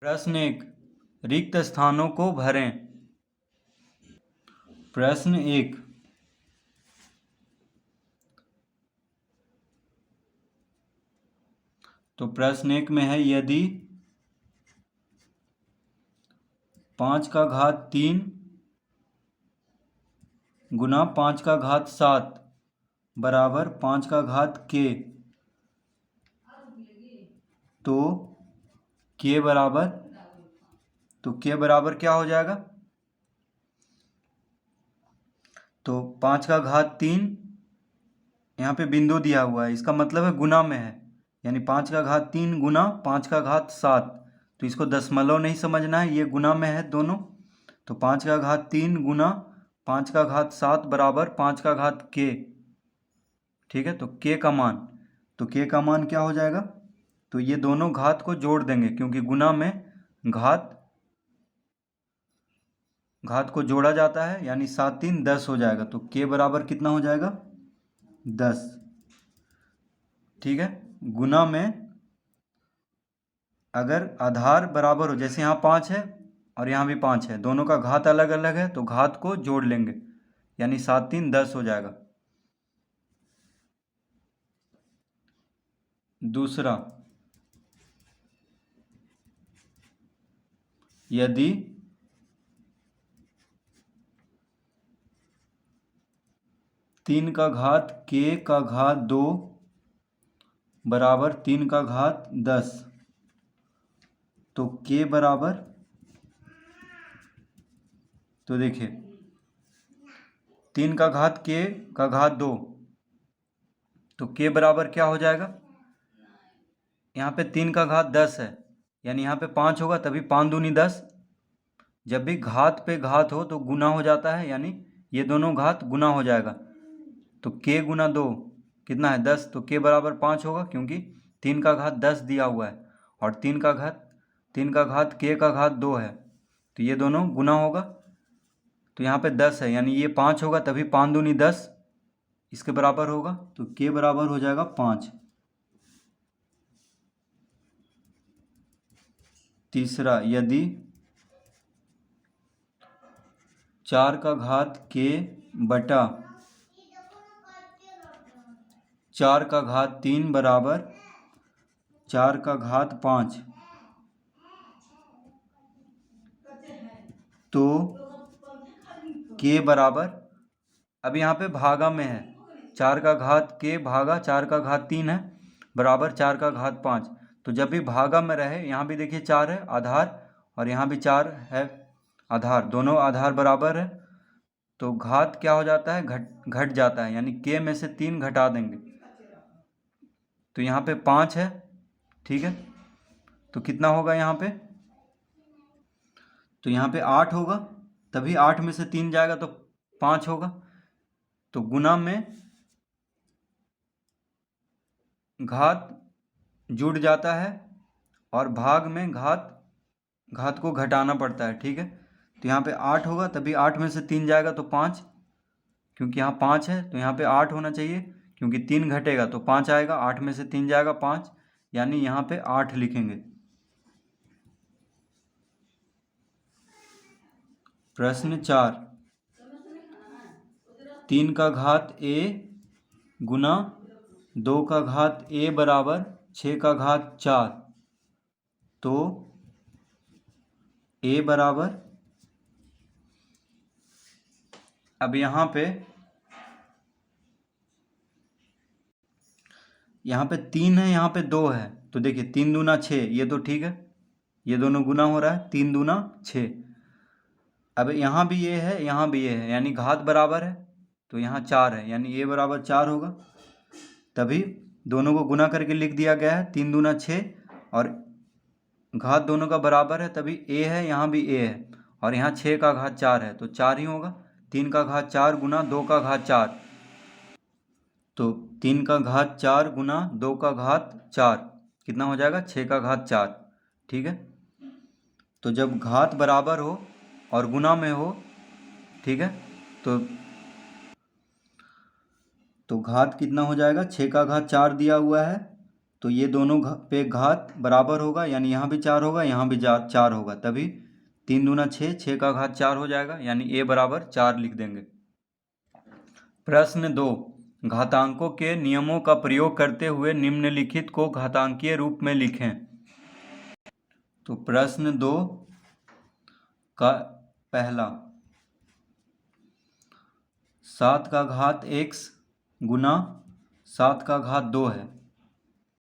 प्रश्न 1, रिक्त स्थानों को भरें। प्रश्न 1, तो प्रश्न 1 में है यदि 5 का घात 3 गुना 5 का घात 7 बराबर 5 का घात k, तो k बराबर क्या हो जाएगा? तो 5 का घात 3 यहाँ पे बिंदु दिया हुआ है, इसका मतलब है गुना में है, यानी 5 का घात 3 गुना 5 का घात 7। तो इसको दशमलव नहीं समझना है, ये गुना में है दोनों। तो 5 का घात 3 गुना 5 का घात 7 बराबर 5 का घात k। ठीक है, तो k का मान क्या हो जाएगा? तो ये दोनों घात को जोड़ देंगे, क्योंकि गुना में घात को जोड़ा जाता है, यानी 7 3 10 हो जाएगा। तो k बराबर कितना हो जाएगा? 10। ठीक है, गुना में अगर आधार बराबर हो, जैसे यहाँ 5 है और यहाँ भी 5 है, दोनों का घात अलग अलग है, तो घात को जोड़ लेंगे, यानी 7 3 10 हो जाएगा। दूसरा, यदि 3 का घात k का घात 2 बराबर 3 का घात 10, तो k बराबर, तो देखिए 3 का घात k का घात 2, तो k बराबर क्या हो जाएगा? यहाँ पे 3 का घात 10 है, यानी यहाँ पे 5 होगा, तभी 5 दूनी 10। जब भी घात पे घात हो तो गुना हो जाता है, यानी ये दोनों घात गुना हो जाएगा। तो k गुना 2 कितना है? 10। तो k बराबर 5 होगा, क्योंकि 3 का घात 10 दिया हुआ है और 3 का घात k का घात 2 है, तो ये दोनों गुना होगा। तो यहाँ पे 10 है, यानी ये 5 होगा, तभी 5 दूनी 10 इसके बराबर होगा। तो k बराबर हो जाएगा 5। तीसरा, यदि 4 का घात k बटा 4 का घात 3 बराबर 4 का घात 5, तो k बराबर, अब यहाँ पे भागा में है, 4 का घात k भागा 4 का घात 3 है बराबर 4 का घात 5। तो जब भी भागा में रहे, यहाँ भी देखिए 4 है आधार और यहाँ भी 4 है आधार, दोनों आधार बराबर है, तो घात क्या हो जाता है? घट जाता है, यानी k में से 3 घटा देंगे, तो यहाँ पे 5 है। ठीक है, तो कितना होगा यहाँ पे? तो यहाँ पे 8 होगा, तभी 8 में से 3 जाएगा तो 5 होगा। तो गुना में घात जुड़ जाता है और भाग में घात को घटाना पड़ता है। ठीक है, तो यहाँ पे 8 होगा, तभी 8 में से 3 जाएगा तो 5, क्योंकि यहाँ 5 है तो यहाँ पे 8 होना चाहिए, क्योंकि 3 घटेगा तो 5 आएगा, 8 में से 3 जाएगा 5, यानी यहाँ पे 8 लिखेंगे। प्रश्न 4, 3 का घात a गुना 2 का घात a बराबर 6 का घात 4, तो a बराबर, अब यहाँ पे 3 है, यहाँ पे 2 है, तो देखिए 3 दूना 6, ये तो ठीक है, ये दोनों गुना हो रहा है, 3 दूना 6। अब यहाँ भी ये है, यहाँ भी ये है, यानी घात बराबर है, तो यहाँ 4 है, यानी a बराबर 4 होगा, तभी दोनों को गुना करके लिख दिया गया है, 3 दूना 6 और घात दोनों का बराबर है, तभी a है, यहाँ भी a है, और यहाँ 6 का घात 4 है, तो 4 ही होगा। 3 का घात 4 गुना 2 का घात 4, तो 3 का घात 4 गुना 2 का घात 4 कितना हो जाएगा? 6 का घात 4। ठीक है, तो जब घात बराबर हो और गुना में हो, ठीक है, तो घात कितना हो जाएगा? 6 का घात 4 दिया हुआ है, तो ये दोनों पे घात बराबर होगा, यानी यहाँ भी 4 होगा, यहाँ भी 4 होगा, तभी 3 दूना 6, 6 का घात 4 हो जाएगा, यानी a बराबर 4 लिख देंगे। प्रश्न 2, घातांकों के नियमों का प्रयोग करते हुए निम्नलिखित को घातांकीय रूप में लिखें। तो प्रश्न 2 का पहला, 7 का घात x गुना 7 का घात 2 है,